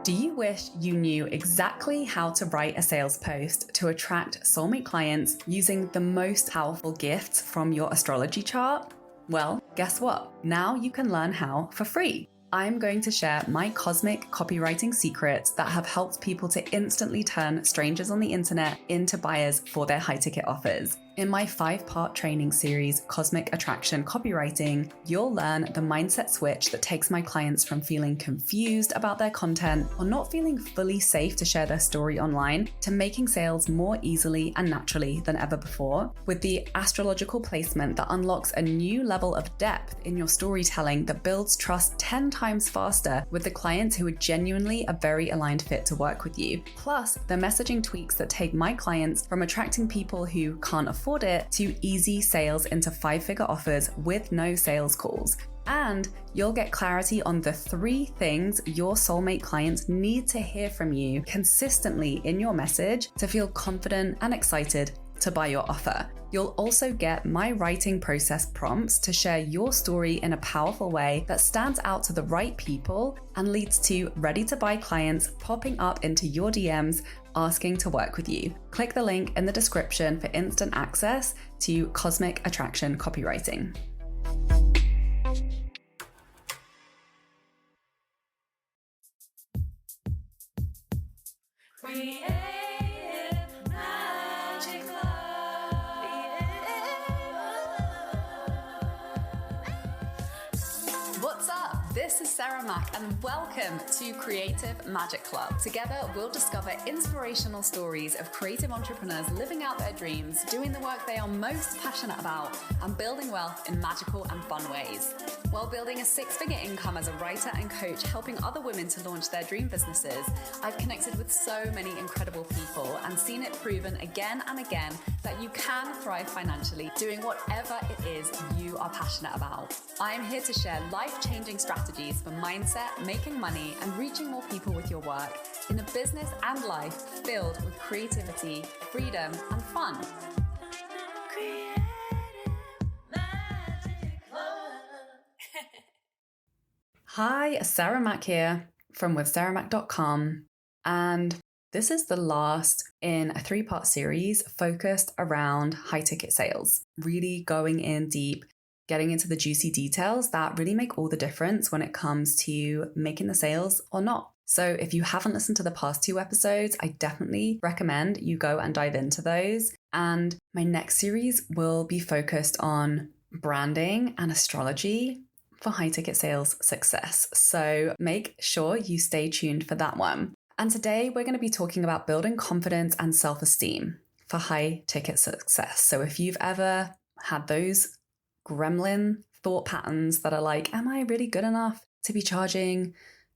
Do you wish you knew exactly how to write a sales post to attract soulmate clients using the most powerful gifts from your astrology chart? Well, guess what? Now you can learn how for free. I'm going to share my cosmic copywriting secrets that have helped people to instantly turn strangers on the internet into buyers for their high-ticket offers. In my 5-part training series, Cosmic Attraction Copywriting, you'll learn the mindset switch that takes my clients from feeling confused about their content or not feeling fully safe to share their story online to making sales more easily and naturally than ever before, with the astrological placement that unlocks a new level of depth in your storytelling that builds trust 10 times faster with the clients who are genuinely a very aligned fit to work with you. Plus, the messaging tweaks that take my clients from attracting people who can't afford it to easy sales into 5-figure offers with no sales calls. And you'll get clarity on the 3 things your soulmate clients need to hear from you consistently in your message to feel confident and excited to buy your offer. You'll also get my writing process prompts to share your story in a powerful way that stands out to the right people and leads to ready to buy clients popping up into your DMs asking to work with you. Click the link in the description for instant access to Cosmic Attraction Copywriting. What's up? This is Sarah Mack and welcome to Creative Magic Club. Together, we'll discover inspirational stories of creative entrepreneurs living out their dreams, doing the work they are most passionate about, and building wealth in magical and fun ways. While building a 6-figure income as a writer and coach, helping other women to launch their dream businesses, I've connected with so many incredible people and seen it proven again and again that you can thrive financially doing whatever it is you are passionate about. I'm here to share life-changing strategies for mindset, making money, and reaching more people with your work in a business and life filled with creativity, freedom, and fun. Hi, Sarah Mack here from withsarahmack.com, and this is the last in a 3-part series focused around high-ticket sales, really going in deep, getting into the juicy details that really make all the difference when it comes to making the sales or not. So if you haven't listened to the past 2 episodes, I definitely recommend you go and dive into those. And my next series will be focused on branding and astrology for high-ticket sales success. So make sure you stay tuned for that one. And today we're going to be talking about building confidence and self-esteem for high-ticket success. So if you've ever had those gremlin thought patterns that are like, am I really good enough to be charging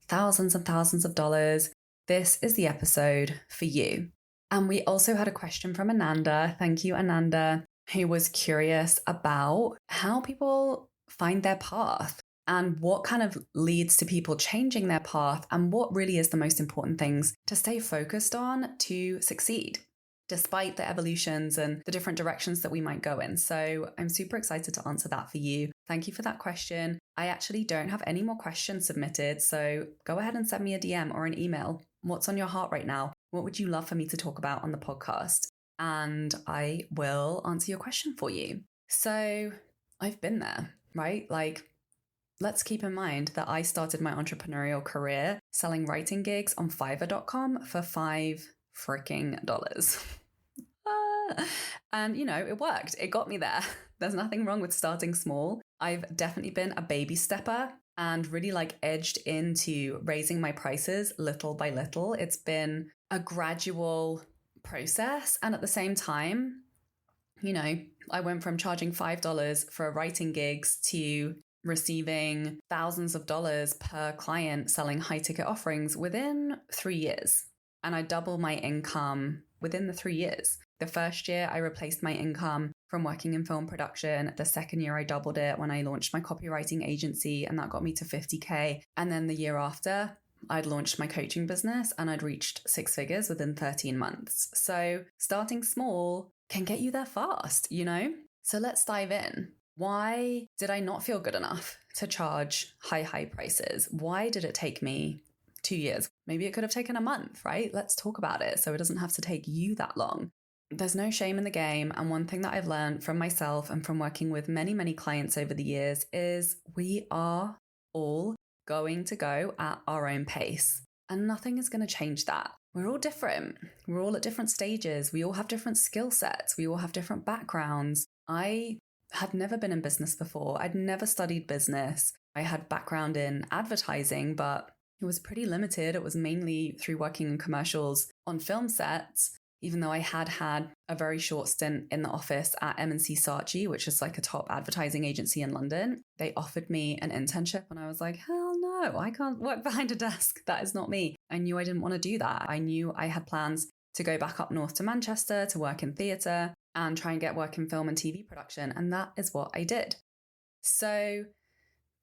thousands and thousands of dollars? This is the episode for you. And we also had a question from Ananda. Thank you, Ananda, who was curious about how people find their path and what kind of leads to people changing their path and what really is the most important things to stay focused on to succeed, despite the evolutions and the different directions that we might go in. So I'm super excited to answer that for you. Thank you for that question. I actually don't have any more questions submitted, so go ahead and send me a DM or an email. What's on your heart right now? What would you love for me to talk about on the podcast? And I will answer your question for you. So I've been there, right? Like, let's keep in mind that I started my entrepreneurial career selling writing gigs on Fiverr.com for $5 freaking dollars. And it worked. It got me there. There's nothing wrong with starting small. I've definitely been a baby stepper and really edged into raising my prices little by little. It's been a gradual process. And at the same time, I went from charging $5 for writing gigs to receiving thousands of dollars per client selling high ticket offerings within 3 years. And I doubled my income within the 3 years. The first year I replaced my income from working in film production. The second year I doubled it when I launched my copywriting agency, and that got me to 50K. And then the year after, I'd launched my coaching business and I'd reached 6 figures within 13 months. So starting small can get you there fast, So let's dive in. Why did I not feel good enough to charge high prices? Why did it take me 2 years. Maybe it could have taken a month, right? Let's talk about it so it doesn't have to take you that long. There's no shame in the game. And one thing that I've learned from myself and from working with many, many clients over the years is we are all going to go at our own pace. And nothing is going to change that. We're all different. We're all at different stages. We all have different skill sets. We all have different backgrounds. I had never been in business before. I'd never studied business. I had background in advertising, but it was pretty limited. It was mainly through working in commercials on film sets. Even though I had a very short stint in the office at M&C Saatchi, which is like a top advertising agency in London, they offered me an internship and I was like, hell no, I can't work behind a desk. That is not me. I knew I didn't want to do that. I knew I had plans to go back up north to Manchester to work in theatre and try and get work in film and TV production. And that is what I did. So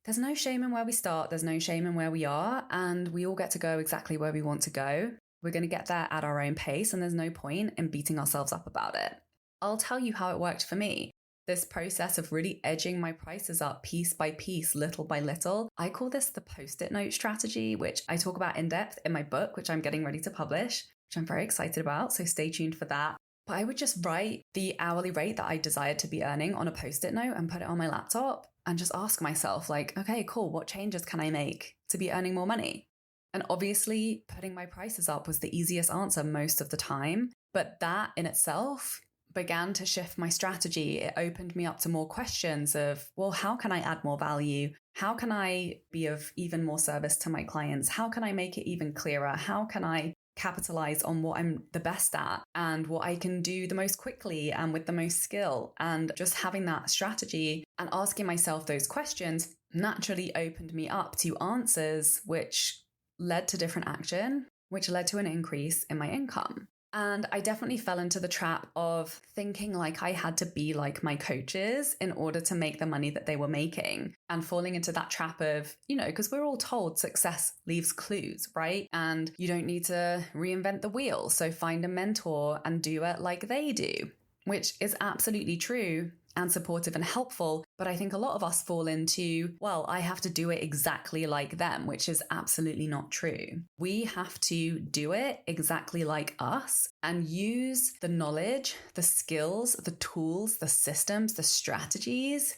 there's no shame in where we start. There's no shame in where we are. And we all get to go exactly where we want to go. We're going to get there at our own pace, and there's no point in beating ourselves up about it. I'll tell you how it worked for me. This process of really edging my prices up piece by piece, little by little. I call this the post-it note strategy, which I talk about in depth in my book, which I'm getting ready to publish, which I'm very excited about. So stay tuned for that. But I would just write the hourly rate that I desired to be earning on a post-it note and put it on my laptop and just ask myself like, okay, cool. What changes can I make to be earning more money? And obviously, putting my prices up was the easiest answer most of the time. But that in itself began to shift my strategy. It opened me up to more questions of, well, how can I add more value? How can I be of even more service to my clients? How can I make it even clearer? How can I capitalize on what I'm the best at and what I can do the most quickly and with the most skill? And just having that strategy and asking myself those questions naturally opened me up to answers which led to different action, which led to an increase in my income. And I definitely fell into the trap of thinking like I had to be like my coaches in order to make the money that they were making, and falling into that trap of, because we're all told success leaves clues, right? And you don't need to reinvent the wheel. So find a mentor and do it like they do, which is absolutely true and supportive and helpful. But I think a lot of us fall into, well, I have to do it exactly like them, which is absolutely not true. We have to do it exactly like us and use the knowledge, the skills, the tools, the systems, the strategies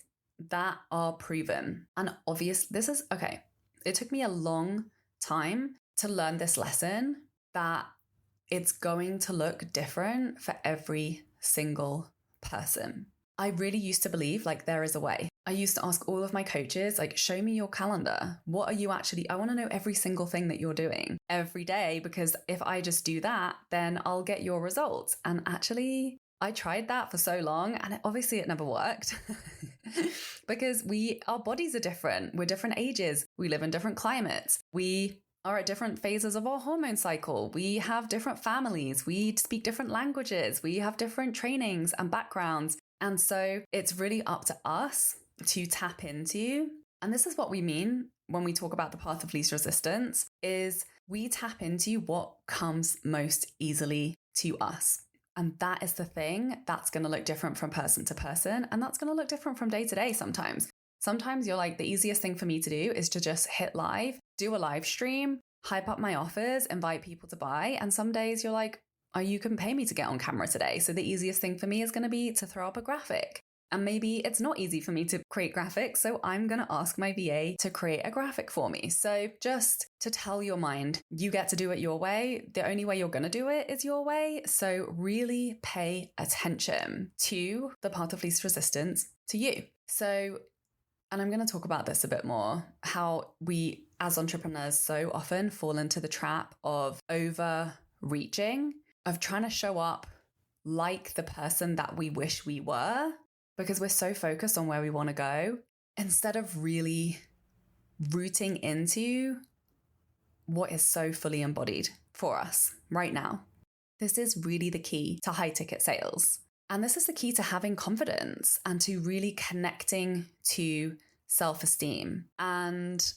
that are proven. And it took me a long time to learn this lesson that it's going to look different for every single person. I really used to believe like there is a way. I used to ask all of my coaches, like, show me your calendar. What are you actually, I want to know every single thing that you're doing every day, because if I just do that, then I'll get your results. And actually, I tried that for so long and obviously it never worked because our bodies are different. We're different ages. We live in different climates. We are at different phases of our hormone cycle. We have different families. We speak different languages. We have different trainings and backgrounds. And so it's really up to us to tap into, and this is what we mean when we talk about the path of least resistance, is we tap into what comes most easily to us. And that is the thing that's going to look different from person to person. And that's going to look different from day to day sometimes. Sometimes you're like, the easiest thing for me to do is to just hit live, do a live stream, hype up my offers, invite people to buy. And some days you're like, oh, you can pay me to get on camera today. So the easiest thing for me is going to be to throw up a graphic. And maybe it's not easy for me to create graphics. So I'm going to ask my VA to create a graphic for me. So just to tell your mind, you get to do it your way. The only way you're going to do it is your way. So really pay attention to the path of least resistance to you. So, and I'm going to talk about this a bit more, how we as entrepreneurs so often fall into the trap of overreaching, of trying to show up like the person that we wish we were, because we're so focused on where we want to go, instead of really rooting into what is so fully embodied for us right now. This is really the key to high ticket sales. And this is the key to having confidence and to really connecting to self-esteem. And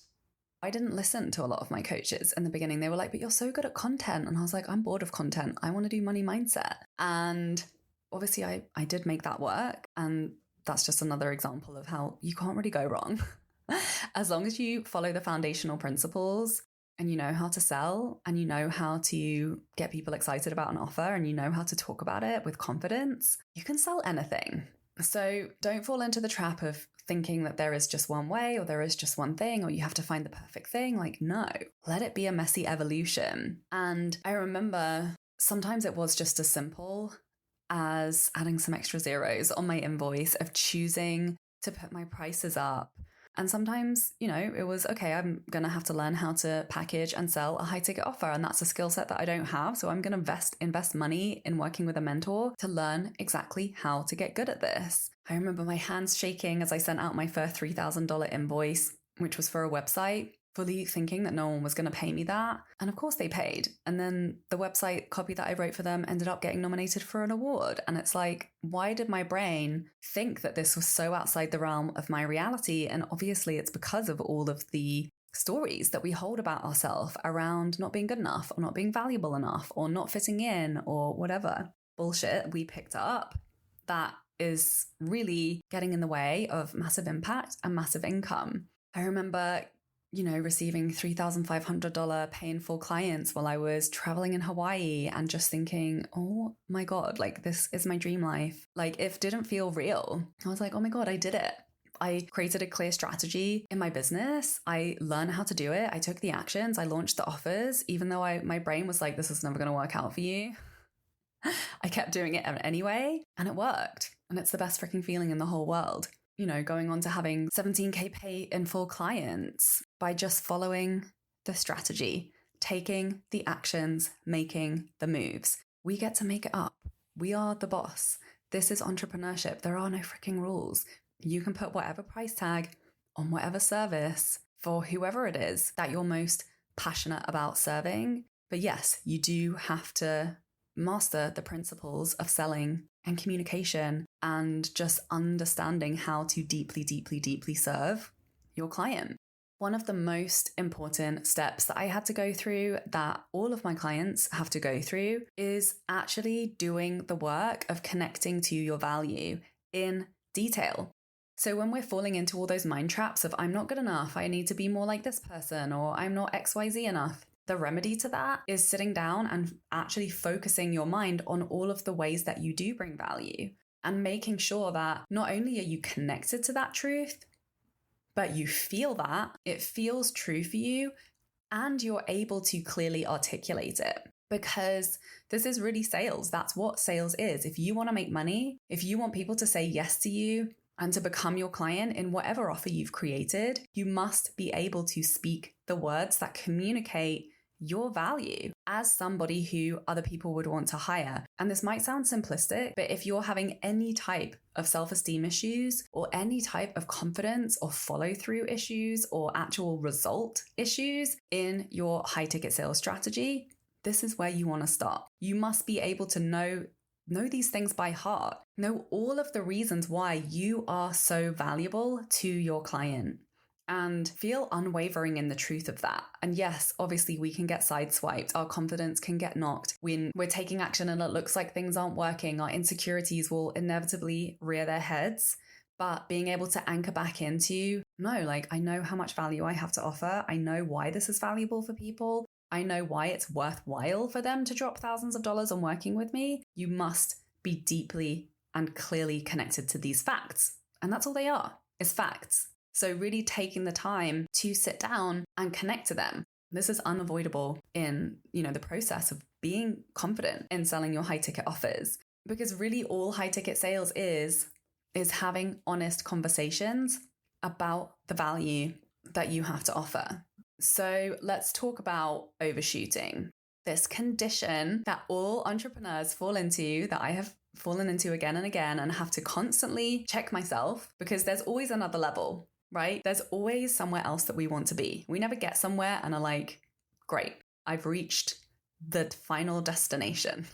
I didn't listen to a lot of my coaches in the beginning. They were like, but you're so good at content. And I was like, I'm bored of content. I want to do money mindset. And obviously I did make that work. And that's just another example of how you can't really go wrong. As long as you follow the foundational principles and you know how to sell, and you know how to get people excited about an offer, and you know how to talk about it with confidence, you can sell anything. So don't fall into the trap of thinking that there is just one way or there is just one thing or you have to find the perfect thing. Like, no, let it be a messy evolution. And I remember sometimes it was just as simple as adding some extra zeros on my invoice, of choosing to put my prices up. And sometimes, you know, it was, okay, I'm going to have to learn how to package and sell a high ticket offer. And that's a skill set that I don't have. So I'm going to invest money in working with a mentor to learn exactly how to get good at this. I remember my hands shaking as I sent out my first $3,000 invoice, which was for a website, fully thinking that no one was going to pay me that. And of course they paid. And then the website copy that I wrote for them ended up getting nominated for an award. And it's like, why did my brain think that this was so outside the realm of my reality? And obviously it's because of all of the stories that we hold about ourselves around not being good enough or not being valuable enough or not fitting in or whatever bullshit we picked up that is really getting in the way of massive impact and massive income. I remember, you know, receiving $3,500 pay in full clients while I was traveling in Hawaii and just thinking, oh my God, like this is my dream life. Like it didn't feel real. I was like, oh my God, I did it. I created a clear strategy in my business. I learned how to do it. I took the actions. I launched the offers, even though my brain was like, this is never going to work out for you. I kept doing it anyway, and it worked. And it's the best freaking feeling in the whole world. You know, going on to having 17K pay in full clients by just following the strategy, taking the actions, making the moves. We get to make it up. We are the boss. This is entrepreneurship. There are no freaking rules. You can put whatever price tag on whatever service for whoever it is that you're most passionate about serving. But yes, you do have to master the principles of selling and communication and just understanding how to deeply, deeply, deeply serve your client. One of the most important steps that I had to go through, that all of my clients have to go through, is actually doing the work of connecting to your value in detail. So when we're falling into all those mind traps of I'm not good enough, I need to be more like this person, or I'm not XYZ enough, the remedy to that is sitting down and actually focusing your mind on all of the ways that you do bring value and making sure that not only are you connected to that truth, but you feel that it feels true for you and you're able to clearly articulate it. Because this is really sales. That's what sales is. If you want to make money, if you want people to say yes to you and to become your client in whatever offer you've created, you must be able to speak the words that communicate your value as somebody who other people would want to hire. And this might sound simplistic, but if you're having any type of self-esteem issues or any type of confidence or follow-through issues or actual result issues in your high-ticket sales strategy, this is where you want to start. You must be able to know these things by heart. Know all of the reasons why you are so valuable to your client. And feel unwavering in the truth of that. And yes, obviously we can get sideswiped. Our confidence can get knocked when we're taking action and it looks like things aren't working. Our insecurities will inevitably rear their heads. But being able to anchor back into, no, like I know how much value I have to offer. I know why this is valuable for people. I know why it's worthwhile for them to drop thousands of dollars on working with me. You must be deeply and clearly connected to these facts. And that's all they are, is facts. So really taking the time to sit down and connect to them. This is unavoidable in, the process of being confident in selling your high ticket offers, because really all high ticket sales is having honest conversations about the value that you have to offer. So let's talk about overshooting. This condition that all entrepreneurs fall into, that I have fallen into again and again and have to constantly check myself, because there's always another level. Right? There's always somewhere else that we want to be. We never get somewhere and are like, great, I've reached the final destination.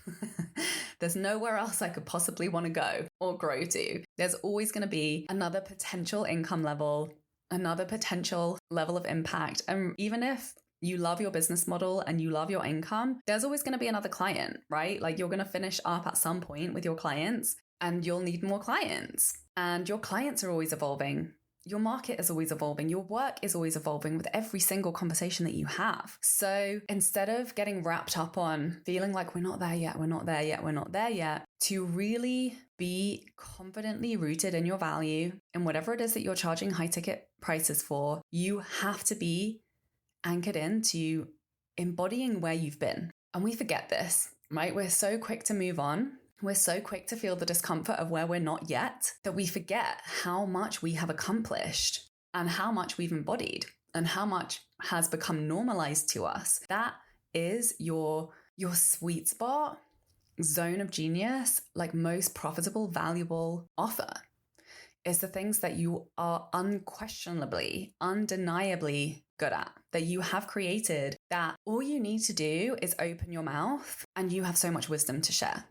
There's nowhere else I could possibly want to go or grow to. There's always going to be another potential income level, another potential level of impact. And even if you love your business model and you love your income, there's always going to be another client, right? Like you're going to finish up at some point with your clients and you'll need more clients. And your clients are always evolving. Your market is always evolving. Your work is always evolving with every single conversation that you have. So instead of getting wrapped up on feeling like we're not there yet, we're not there yet, we're not there yet, to really be confidently rooted in your value and whatever it is that you're charging high ticket prices for, you have to be anchored into embodying where you've been. And we forget this, right? We're so quick to move on. We're so quick to feel the discomfort of where we're not yet that we forget how much we have accomplished and how much we've embodied and how much has become normalized to us. That is your sweet spot, zone of genius, like most profitable, valuable offer is the things that you are unquestionably, undeniably good at, that you have created, that all you need to do is open your mouth and you have so much wisdom to share.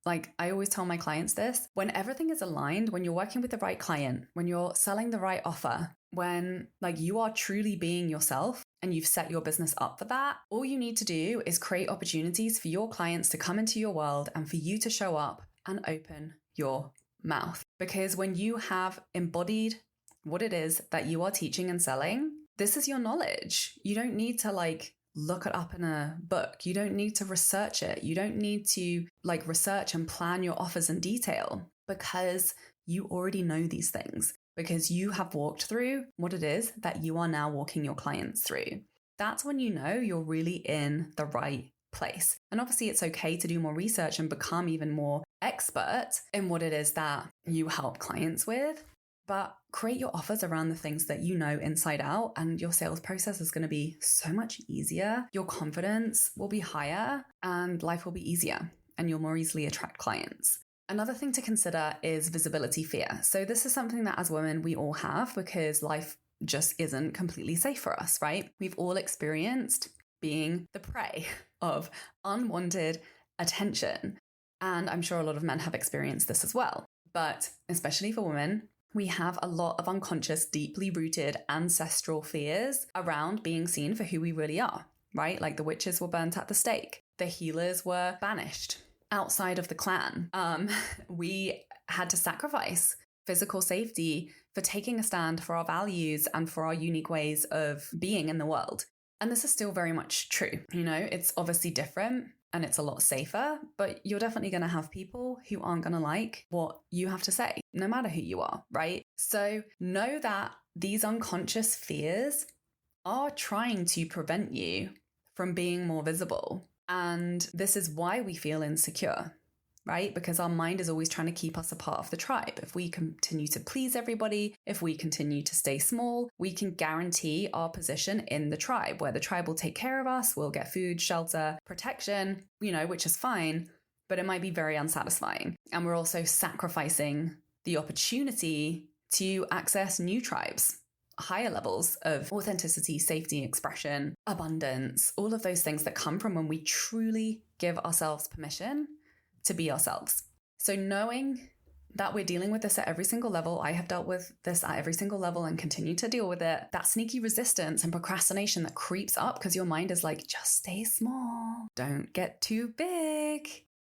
Like I always tell my clients this, when everything is aligned, when you're working with the right client, when you're selling the right offer, when like you are truly being yourself and you've set your business up for that, all you need to do is create opportunities for your clients to come into your world and for you to show up and open your mouth. Because when you have embodied what it is that you are teaching and selling, this is your knowledge. You don't need to like look it up in a book. You don't need to research it. You don't need to like research and plan your offers in detail because you already know these things, because you have walked through what it is that you are now walking your clients through. That's when you know you're really in the right place. And obviously it's okay to do more research and become even more expert in what it is that you help clients with. But create your offers around the things that you know inside out, and your sales process is going to be so much easier. Your confidence will be higher and life will be easier and you'll more easily attract clients. Another thing to consider is visibility fear. So this is something that as women we all have because life just isn't completely safe for us, right? We've all experienced being the prey of unwanted attention. And I'm sure a lot of men have experienced this as well. But especially for women, we have a lot of unconscious, deeply rooted ancestral fears around being seen for who we really are, right? Like the witches were burnt at the stake. The healers were banished outside of the clan. We had to sacrifice physical safety for taking a stand for our values and for our unique ways of being in the world. And this is still very much true. You know, it's obviously different and it's a lot safer, but you're definitely going to have people who aren't going to like what you have to say, no matter who you are, right? So know that these unconscious fears are trying to prevent you from being more visible. And this is why we feel insecure, right? Because our mind is always trying to keep us a part of the tribe. If we continue to please everybody, if we continue to stay small, we can guarantee our position in the tribe, where the tribe will take care of us, we'll get food, shelter, protection, you know, which is fine, but it might be very unsatisfying. And we're also sacrificing the opportunity to access new tribes, higher levels of authenticity, safety, expression, abundance, all of those things that come from when we truly give ourselves permission to be ourselves. So knowing that we're dealing with this at every single level, I have dealt with this at every single level and continue to deal with it, that sneaky resistance and procrastination that creeps up because your mind is like, just stay small, don't get too big.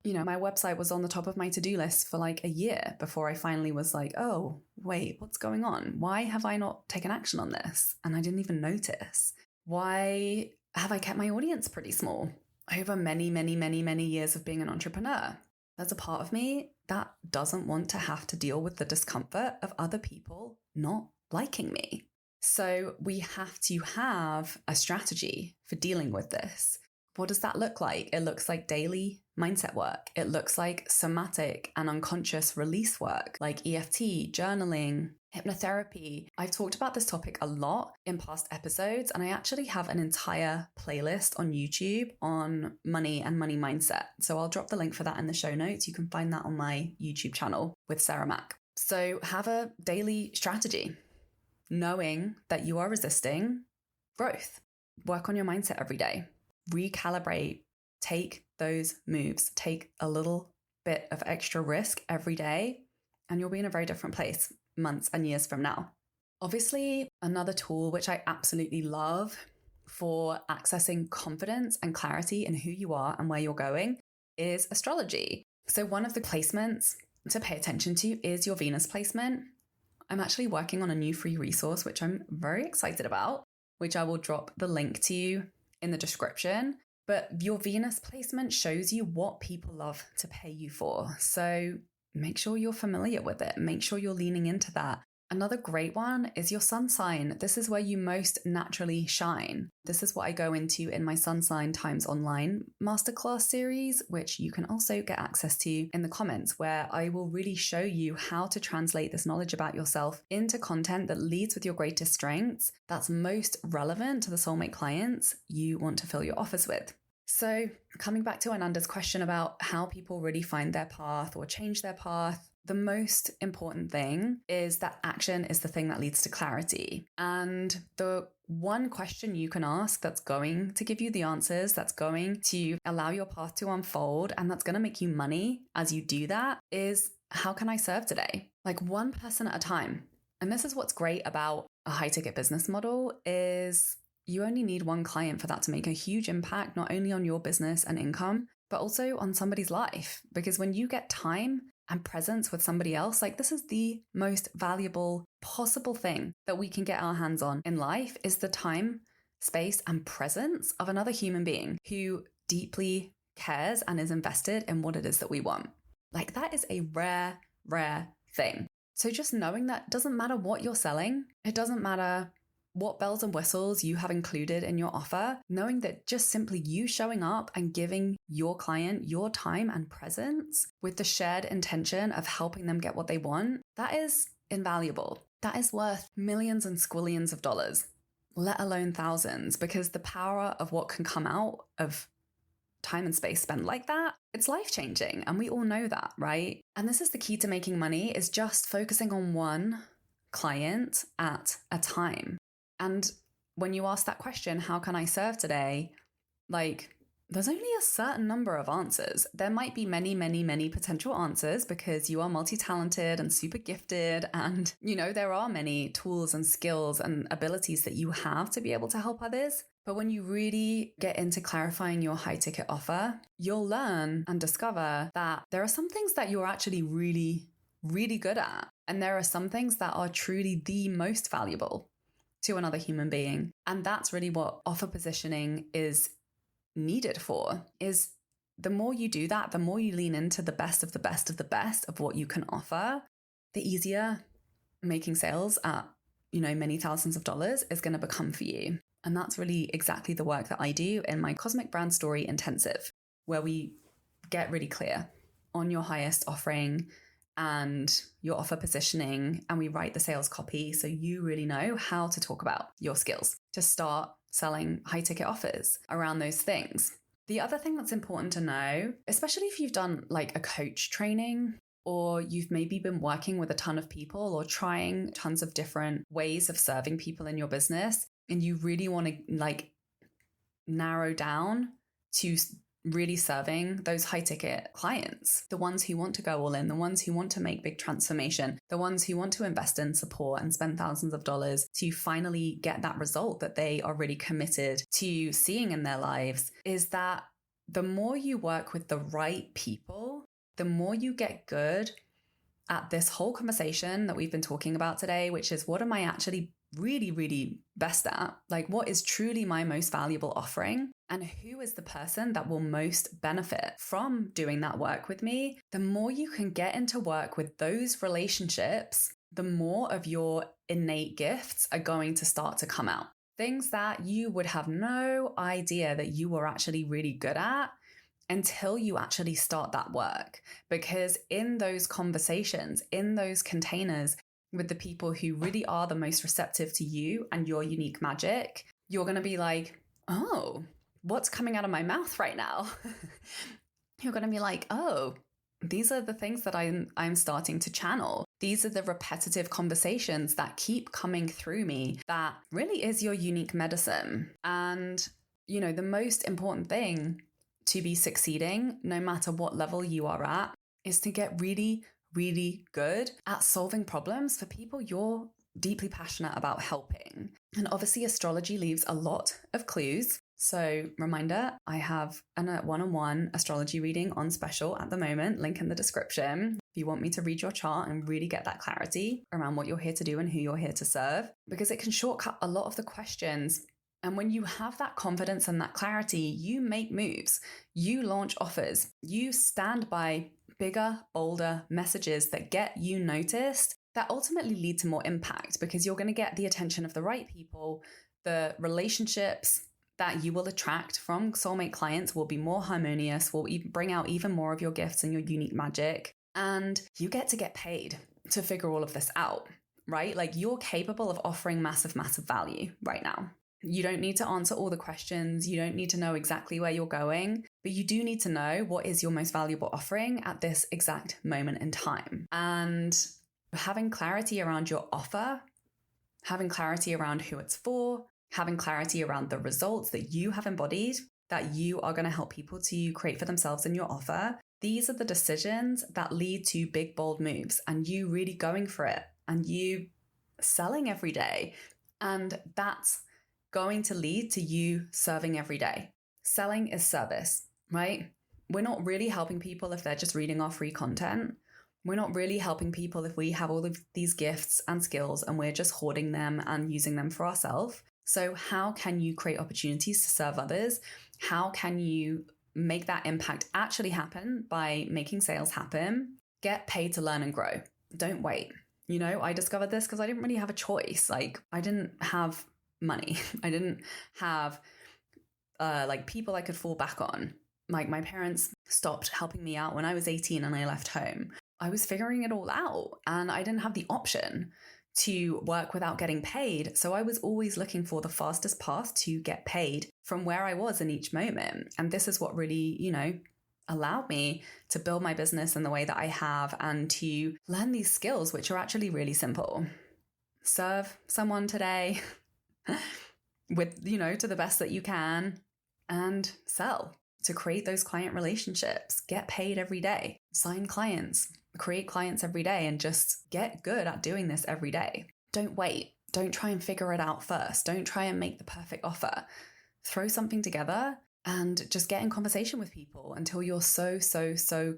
You know, my website was on the top of my to-do list for like a year before I finally was like, oh, wait, what's going on? Why have I not taken action on this? And I didn't even notice. Why have I kept my audience pretty small? Over many, many, many, many years of being an entrepreneur, there's a part of me that doesn't want to have to deal with the discomfort of other people not liking me. So we have to have a strategy for dealing with this. What does that look like? It looks like daily mindset work. It looks like somatic and unconscious release work, like EFT, journaling, hypnotherapy. I've talked about this topic a lot in past episodes, and I actually have an entire playlist on YouTube on money and money mindset. So I'll drop the link for that in the show notes. You can find that on my YouTube channel with Sarah Mack. So have a daily strategy, knowing that you are resisting growth. Work on your mindset every day. Recalibrate, take those moves, take a little bit of extra risk every day, and you'll be in a very different place months and years from now. Obviously, another tool which I absolutely love for accessing confidence and clarity in who you are and where you're going is astrology. So one of the placements to pay attention to is your Venus placement. I'm actually working on a new free resource, which I'm very excited about, which I will drop the link to you in the description. But your Venus placement shows you what people love to pay you for. So make sure you're familiar with it. Make sure you're leaning into that. Another great one is your sun sign. This is where you most naturally shine. This is what I go into in my Sun Sign Times Online masterclass series, which you can also get access to in the comments, where I will really show you how to translate this knowledge about yourself into content that leads with your greatest strengths, that's most relevant to the soulmate clients you want to fill your offers with. So coming back to Ananda's question about how people really find their path or change their path, the most important thing is that action is the thing that leads to clarity. And the one question you can ask that's going to give you the answers, that's going to allow your path to unfold, and that's going to make you money as you do that is, how can I serve today? Like one person at a time. And this is what's great about a high ticket business model is you only need one client for that to make a huge impact, not only on your business and income, but also on somebody's life. Because when you get time and presence with somebody else, like this is the most valuable possible thing that we can get our hands on in life, is the time, space, and presence of another human being who deeply cares and is invested in what it is that we want. Like that is a rare, rare thing. So just knowing that doesn't matter what you're selling, it doesn't matter what bells and whistles you have included in your offer, knowing that just simply you showing up and giving your client your time and presence with the shared intention of helping them get what they want, that is invaluable. That is worth millions and squillions of dollars, let alone thousands, because the power of what can come out of time and space spent like that, it's life-changing. And we all know that, right? And this is the key to making money, is just focusing on one client at a time. And when you ask that question, how can I serve today? Like, there's only a certain number of answers. There might be many, many, many potential answers because you are multi-talented and super gifted. And, there are many tools and skills and abilities that you have to be able to help others. But when you really get into clarifying your high ticket offer, you'll learn and discover that there are some things that you're actually really, really good at. And there are some things that are truly the most valuable to another human being. And that's really what offer positioning is needed for, is the more you do that, the more you lean into the best of the best of the best of what you can offer, the easier making sales at, many thousands of dollars is going to become for you. And that's really exactly the work that I do in my Cosmic Brand Story Intensive, where we get really clear on your highest offering and your offer positioning, and we write the sales copy so you really know how to talk about your skills to start selling high ticket offers around those things. The other thing that's important to know, especially if you've done like a coach training, or you've maybe been working with a ton of people or trying tons of different ways of serving people in your business, and you really want to narrow down to really serving those high ticket clients, the ones who want to go all in, the ones who want to make big transformation, the ones who want to invest in support and spend thousands of dollars to finally get that result that they are really committed to seeing in their lives, is that the more you work with the right people, the more you get good at this whole conversation that we've been talking about today, which is, what am I actually really, really best at? Like, what is truly my most valuable offering? And who is the person that will most benefit from doing that work with me? The more you can get into work with those relationships, the more of your innate gifts are going to start to come out. Things that you would have no idea that you were actually really good at until you actually start that work. Because in those conversations, in those containers with the people who really are the most receptive to you and your unique magic, you're going to be like, oh, what's coming out of my mouth right now? You're going to be like, oh, these are the things that I'm starting to channel. These are the repetitive conversations that keep coming through me. That really is your unique medicine. And, the most important thing to be succeeding, no matter what level you are at, is to get really, really good at solving problems for people you're deeply passionate about helping. And obviously, astrology leaves a lot of clues. So reminder, I have a one-on-one astrology reading on special at the moment, link in the description. If you want me to read your chart and really get that clarity around what you're here to do and who you're here to serve, because it can shortcut a lot of the questions. And when you have that confidence and that clarity, you make moves, you launch offers, you stand by bigger, bolder messages that get you noticed, that ultimately lead to more impact, because you're going to get the attention of the right people, the relationships that you will attract from soulmate clients will be more harmonious, will bring out even more of your gifts and your unique magic. And you get to get paid to figure all of this out, right? Like, you're capable of offering massive, massive value right now. You don't need to answer all the questions. You don't need to know exactly where you're going, but you do need to know what is your most valuable offering at this exact moment in time. And having clarity around your offer, having clarity around who it's for, having clarity around the results that you have embodied, that you are going to help people to create for themselves in your offer. These are the decisions that lead to big, bold moves, and you really going for it and you selling every day. And that's going to lead to you serving every day. Selling is service, right? We're not really helping people if they're just reading our free content. We're not really helping people if we have all of these gifts and skills and we're just hoarding them and using them for ourselves. So how can you create opportunities to serve others? How can you make that impact actually happen by making sales happen? Get paid to learn and grow. Don't wait. You know, I discovered this because I didn't really have a choice. Like, I didn't have money. I didn't have people I could fall back on. Like, my parents stopped helping me out when I was 18 and I left home. I was figuring it all out and I didn't have the option to work without getting paid. So I was always looking for the fastest path to get paid from where I was in each moment. And this is what really, allowed me to build my business in the way that I have and to learn these skills, which are actually really simple. Serve someone today with, to the best that you can, and sell to create those client relationships, get paid every day, sign clients, create clients every day, and just get good at doing this every day. Don't wait. Don't try and figure it out first. Don't try and make the perfect offer. Throw something together and just get in conversation with people until you're so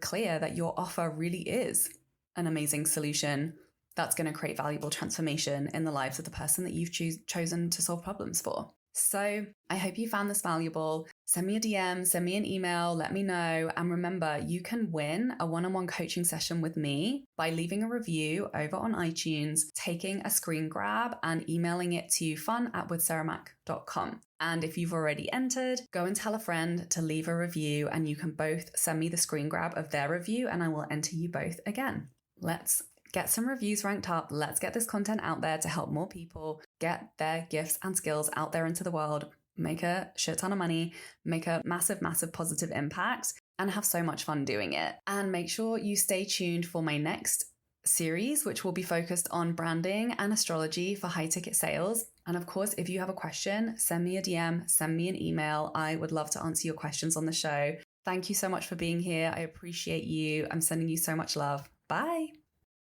clear that your offer really is an amazing solution that's going to create valuable transformation in the lives of the person that you've chosen to solve problems for. So I hope you found this valuable. Send me a DM, send me an email, let me know. And remember, you can win a one-on-one coaching session with me by leaving a review over on iTunes, taking a screen grab and emailing it to fun@withsarahmac.com. And if you've already entered, go and tell a friend to leave a review and you can both send me the screen grab of their review and I will enter you both again. Let's get some reviews ranked up. Let's get this content out there to help more people get their gifts and skills out there into the world, make a shit ton of money, make a massive, massive positive impact, and have so much fun doing it. And make sure you stay tuned for my next series, which will be focused on branding and astrology for high ticket sales. And of course, if you have a question, send me a DM, send me an email. I would love to answer your questions on the show. Thank you so much for being here. I appreciate you. I'm sending you so much love. Bye.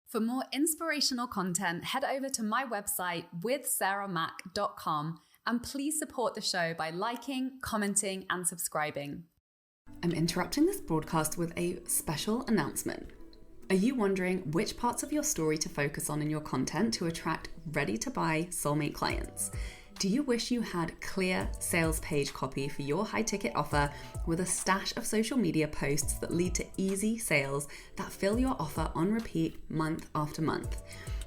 For more inspirational content, head over to my website withsarahmac.com and please support the show by liking, commenting, and subscribing. I'm interrupting this broadcast with a special announcement. Are you wondering which parts of your story to focus on in your content to attract ready-to-buy soulmate clients? Do you wish you had clear sales page copy for your high-ticket offer with a stash of social media posts that lead to easy sales that fill your offer on repeat month after month?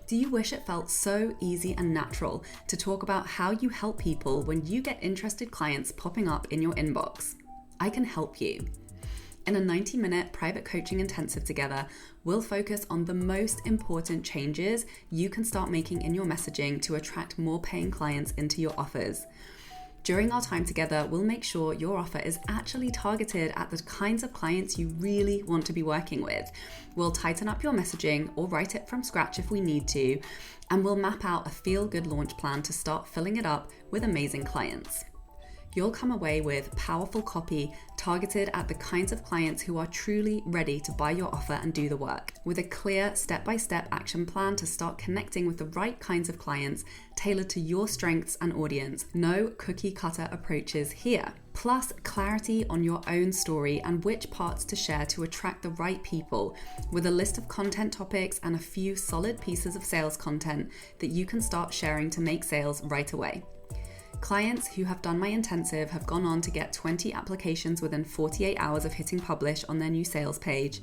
Do you wish it felt so easy and natural to talk about how you help people when you get interested clients popping up in your inbox? I can help you. In a 90-minute private coaching intensive together, we'll focus on the most important changes you can start making in your messaging to attract more paying clients into your offers. During our time together, we'll make sure your offer is actually targeted at the kinds of clients you really want to be working with. We'll tighten up your messaging or write it from scratch if we need to, and we'll map out a feel-good launch plan to start filling it up with amazing clients. You'll come away with powerful copy targeted at the kinds of clients who are truly ready to buy your offer and do the work, with a clear step-by-step action plan to start connecting with the right kinds of clients tailored to your strengths and audience. No cookie cutter approaches here. Plus, clarity on your own story and which parts to share to attract the right people, with a list of content topics and a few solid pieces of sales content that you can start sharing to make sales right away. Clients who have done my intensive have gone on to get 20 applications within 48 hours of hitting publish on their new sales page,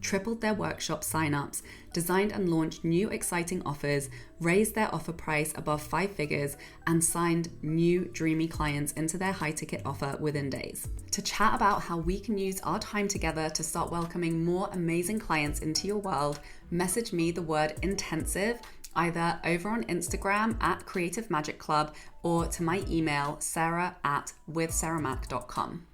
tripled their workshop signups, designed and launched new exciting offers, raised their offer price above 5 figures, and signed new dreamy clients into their high ticket offer within days. To chat about how we can use our time together to start welcoming more amazing clients into your world, message me the word intensive either over on Instagram at Creative Magic Club or to my email sarah@withsarahmac.com.